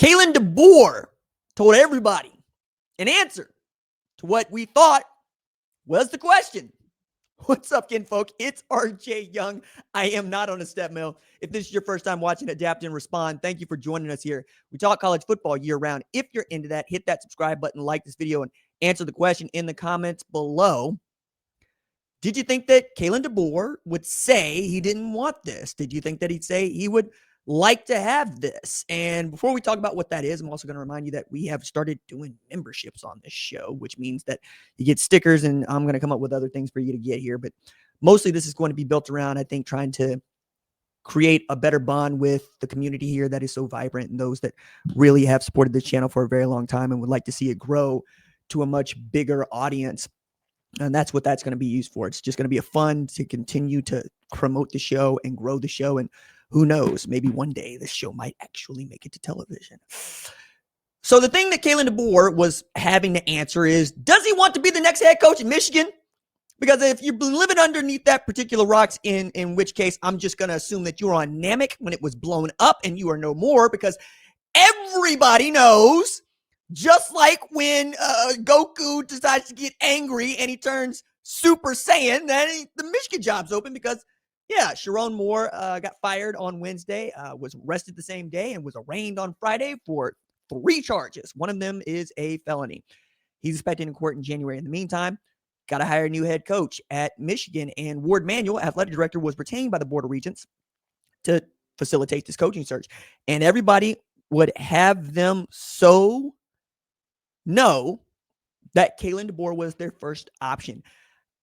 Kalen DeBoer told everybody an answer to what we thought was the question. What's up, kinfolk? It's RJ Young. I am not on a step mill. If this is your first time watching Adapt and Respond, thank you for joining us here. We talk college football year round. If you're into that, hit that subscribe button, like this video, and answer the question in the comments below. Did you think that Kalen DeBoer would say he didn't want this? Did you think that he'd say he would like to have this? And before we talk about what that is, I'm also going to remind you that we have started doing memberships on this show, which means that you get stickers, and I'm going to come up with other things for you to get here. But mostly this is going to be built around, I think, trying to create a better bond with the community here that is so vibrant and those that really have supported this channel for a very long time and would like to see it grow to a much bigger audience. And that's what that's going to be used for. It's just going to be a fun to continue to promote the show and grow the show. And who knows, maybe one day this show might actually make it to television. So the thing that Kalen DeBoer was having to answer is, does he want to be the next head coach in Michigan? Because if you've been living underneath that particular rocks, in which case I'm just going to assume that you were on Namek when it was blown up and you are no more, because everybody knows, just like when Goku decides to get angry and he turns Super Saiyan, then the Michigan job's open because, yeah, Sharon Moore got fired on Wednesday, was arrested the same day, and was arraigned on Friday for 3 charges. One of them is a felony. He's expected in court in January. In the meantime, got to hire a new head coach at Michigan, and Ward Manuel, athletic director, was retained by the Board of Regents to facilitate this coaching search. And everybody would have them so know that Kalen DeBoer was their first option.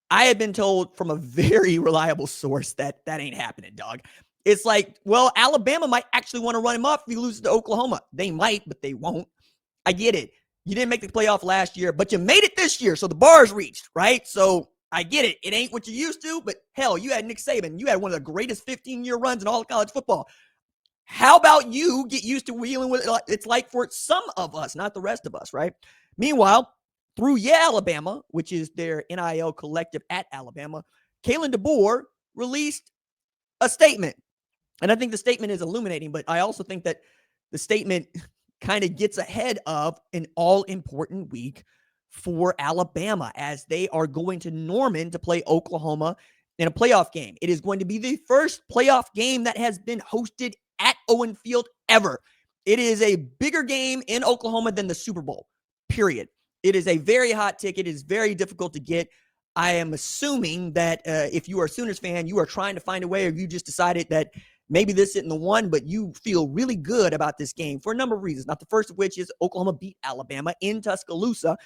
I had been told from a very reliable source that that ain't happening, dog. It's like, well, Alabama might actually want to run him off if he loses to Oklahoma. They might, but they won't. I get it. You didn't make the playoff last year, but you made it this year, so the bar's reached, right? So I get it. It ain't what you used to, but hell, you had Nick Saban. You had one of the greatest 15-year runs in all of college football. How about you get used to dealing with it? It's like for some of us, not the rest of us, right? Meanwhile, through Alabama, which is their NIL collective at Alabama, Kalen DeBoer released a statement. And I think the statement is illuminating, but I also think that the statement kind of gets ahead of an all-important week for Alabama as they are going to Norman to play Oklahoma in a playoff game. It is going to be the first playoff game that has been hosted at Owen Field ever. It is a bigger game in Oklahoma than the Super Bowl, period. It is a very hot ticket. It is very difficult to get. I am assuming that if you are a Sooners fan, you are trying to find a way, or you just decided that maybe this isn't the one, but you feel really good about this game for a number of reasons. Not the first of which is Oklahoma beat Alabama in Tuscaloosa,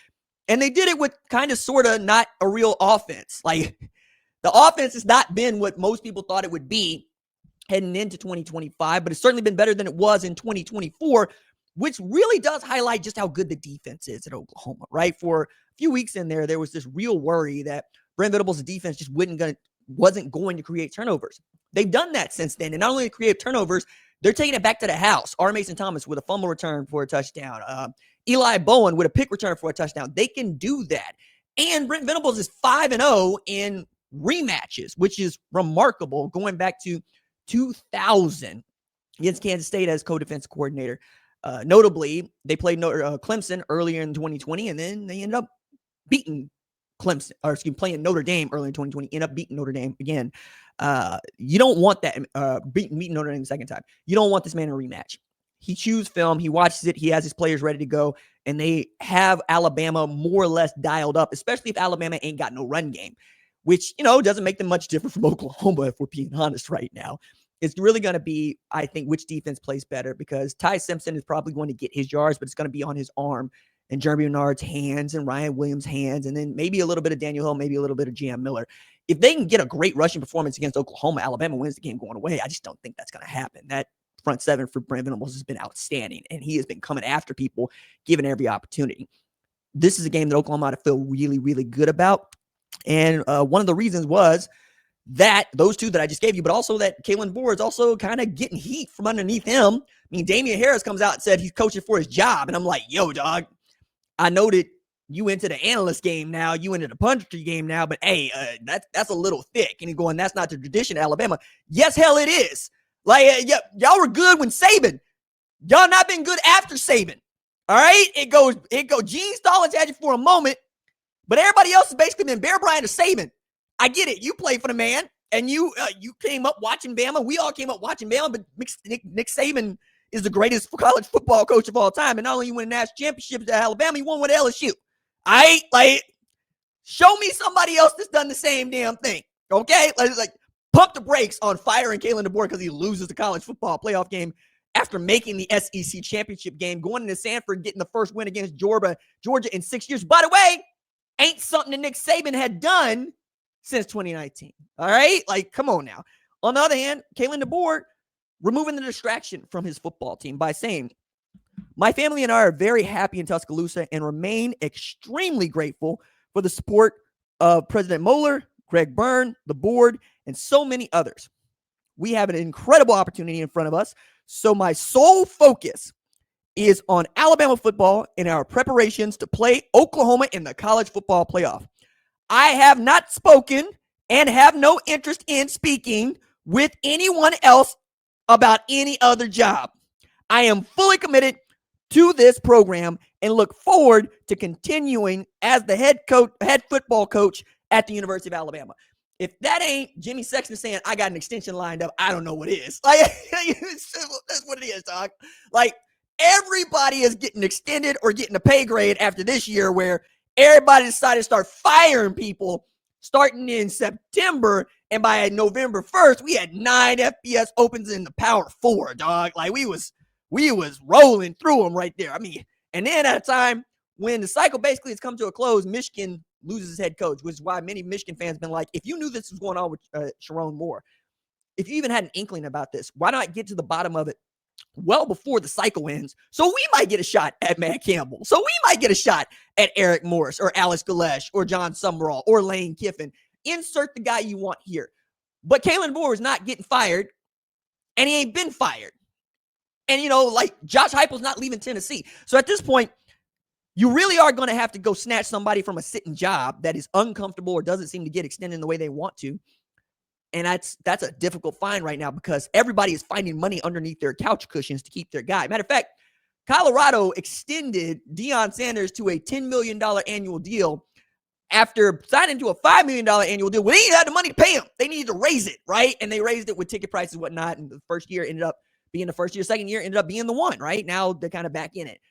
and they did it with kind of sort of not a real offense. Like, the offense has not been what most people thought it would be heading into 2025, but it's certainly been better than it was in 2024, which really does highlight just how good the defense is at Oklahoma, right? For a few weeks in there, there was this real worry that Brent Venables' defense just wasn't going to create turnovers. They've done that since then, and not only create turnovers, they're taking it back to the house. R. Mason Thomas with a fumble return for a touchdown. Eli Bowen with a pick return for a touchdown. They can do that. And Brent Venables is 5-0 in rematches, which is remarkable, going back to 2000 against Kansas State as co-defense coordinator. Notably, they played Clemson earlier in 2020, and then they ended up beating Clemson, or playing Notre Dame early in 2020, end up beating Notre Dame again. You don't want that, beating Notre Dame the second time. You don't want this man in a rematch. He chews film, he watches it, he has his players ready to go, and they have Alabama more or less dialed up, especially if Alabama ain't got no run game, which, doesn't make them much different from Oklahoma, if we're being honest right now. It's really going to be, I think, which defense plays better, because Ty Simpson is probably going to get his yards, but it's going to be on his arm and Jeremy Bernard's hands and Ryan Williams' hands, and then maybe a little bit of Daniel Hill, maybe a little bit of Jam Miller. If they can get a great rushing performance against Oklahoma, Alabama wins the game going away. I just don't think that's going to happen. That front seven for Brent Venables has been outstanding, and he has been coming after people, given every opportunity. This is a game that Oklahoma ought to feel really, really good about. And one of the reasons was that those two that I just gave you, but also that Kalen DeBoer is also kind of getting heat from underneath him. I mean, Damian Harris comes out and said he's coaching for his job. And I'm like, yo, dog, I know that you into the analyst game now, you into the punditry game now, but hey, that's a little thick. And he's going, that's not the tradition of Alabama. Yes, hell it is. Like, y'all were good when Saban Y'all not been good after Saban. All right? It goes, Gene Stallings had you for a moment, but everybody else has basically been Bear Bryant or Saban. I get it. You play for the man, and you came up watching Bama. We all came up watching Bama, but Nick Saban is the greatest college football coach of all time. And not only you win national championships at Alabama, you won with LSU. All right? Like, show me somebody else that's done the same damn thing. Okay? Like pump the brakes on firing Kalen DeBoer because he loses the college football playoff game after making the SEC championship game, going into Sanford, getting the first win against Georgia in 6 years. By the way, ain't something that Nick Saban had done since 2019. All right? Like, come on now. On the other hand, Kalen DeBoer removing the distraction from his football team by saying, my family and I are very happy in Tuscaloosa and remain extremely grateful for the support of President Moeller, Greg Byrne, the board, and so many others. We have an incredible opportunity in front of us, so my sole focus is on Alabama football and our preparations to play Oklahoma in the college football playoff. I have not spoken and have no interest in speaking with anyone else about any other job. I am fully committed to this program and look forward to continuing as the head football coach at the University of Alabama. If that ain't Jimmy Sexton saying, I got an extension lined up, I don't know what is. Like, that's what it is, dog. Like, everybody is getting extended or getting a pay grade after this year where everybody decided to start firing people starting in September. And by November 1st, we had 9 FBS opens in the Power 4, dog. Like, we was rolling through them right there. I mean, and then at a time when the cycle basically has come to a close, Michigan loses his head coach, which is why many Michigan fans have been like, if you knew this was going on with Sharon Moore, if you even had an inkling about this, why not get to the bottom of it well before the cycle ends? So we might get a shot at Matt Campbell. So we might get a shot at Eric Morris or Alex Galesh or John Summerall or Lane Kiffin. Insert the guy you want here. But Kalen DeBoer is not getting fired, and he ain't been fired. And, like Josh Heupel's not leaving Tennessee. So at this point, you really are going to have to go snatch somebody from a sitting job that is uncomfortable or doesn't seem to get extended in the way they want to. And that's a difficult find right now because everybody is finding money underneath their couch cushions to keep their guy. Matter of fact, Colorado extended Deion Sanders to a $10 million annual deal after signing to a $5 million annual deal. Well, they didn't have the money to pay him. They needed to raise it, right? And they raised it with ticket prices and whatnot. And the first year ended up being the first year. Second year ended up being the one, right? Now they're kind of back in it.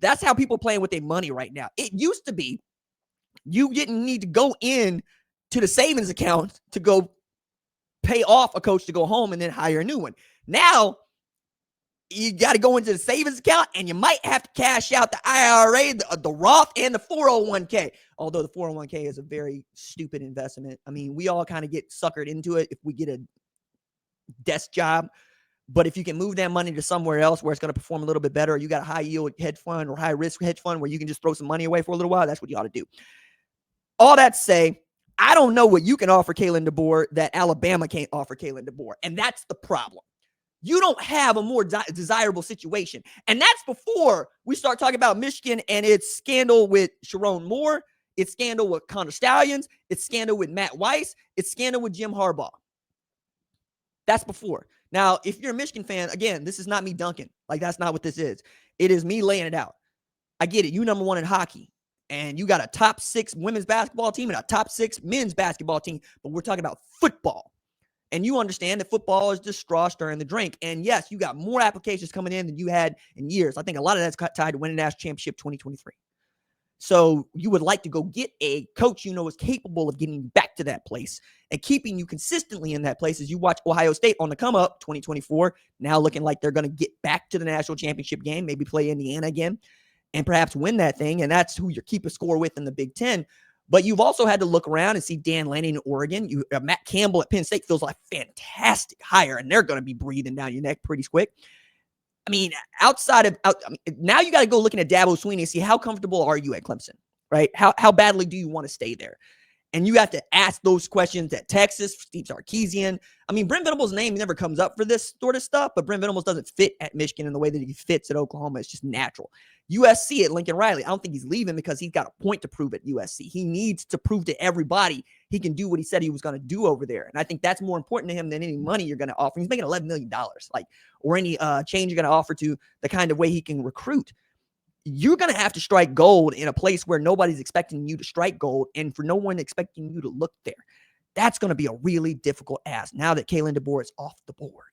That's how people are playing with their money right now. It used to be you didn't need to go in to the savings account to go pay off a coach to go home and then hire a new one. Now, you got to go into the savings account and you might have to cash out the IRA, the Roth, and the 401k. Although the 401k is a very stupid investment. I mean, we all kind of get suckered into it if we get a desk job. But if you can move that money to somewhere else where it's going to perform a little bit better, or you got a high yield hedge fund or high risk hedge fund where you can just throw some money away for a little while, that's what you ought to do. All that to say, I don't know what you can offer Kalen DeBoer that Alabama can't offer Kalen DeBoer. And that's the problem. You don't have a more desirable situation. And that's before we start talking about Michigan and its scandal with Sharon Moore, its scandal with Connor Stallions, its scandal with Matt Weiss, its scandal with Jim Harbaugh. That's before. Now, if you're a Michigan fan, again, this is not me dunking. Like, that's not what this is. It is me laying it out. I get it. You number one in hockey. And you got a top 6 women's basketball team and a top 6 men's basketball team. But we're talking about football. And you understand that football is just straw stirring the drink. And yes, you got more applications coming in than you had in years. I think a lot of that's tied to winning the national championship 2023. So you would like to go get a coach you know is capable of getting back to that place and keeping you consistently in that place as you watch Ohio State on the come up 2024, now looking like they're going to get back to the national championship game, maybe play Indiana again and perhaps win that thing. And that's who you're keeping score with in the Big Ten. But you've also had to look around and see Dan Lanning in Oregon. Matt Campbell at Penn State feels like a fantastic hire, and they're going to be breathing down your neck pretty quick. I mean, now you got to go looking at Dabo Swinney and see how comfortable are you at Clemson, right? How badly do you want to stay there? And you have to ask those questions at Texas, Steve Sarkisian. I mean, Brent Venables' name never comes up for this sort of stuff, but Brent Venables doesn't fit at Michigan in the way that he fits at Oklahoma. It's just natural. USC at Lincoln Riley, I don't think he's leaving because he's got a point to prove at USC. He needs to prove to everybody he can do what he said he was going to do over there. And I think that's more important to him than any money you're going to offer. He's making $11 million, or any change you're going to offer to the kind of way he can recruit. You're going to have to strike gold in a place where nobody's expecting you to strike gold and for no one expecting you to look there. That's going to be a really difficult ask now that Kalen DeBoer is off the board.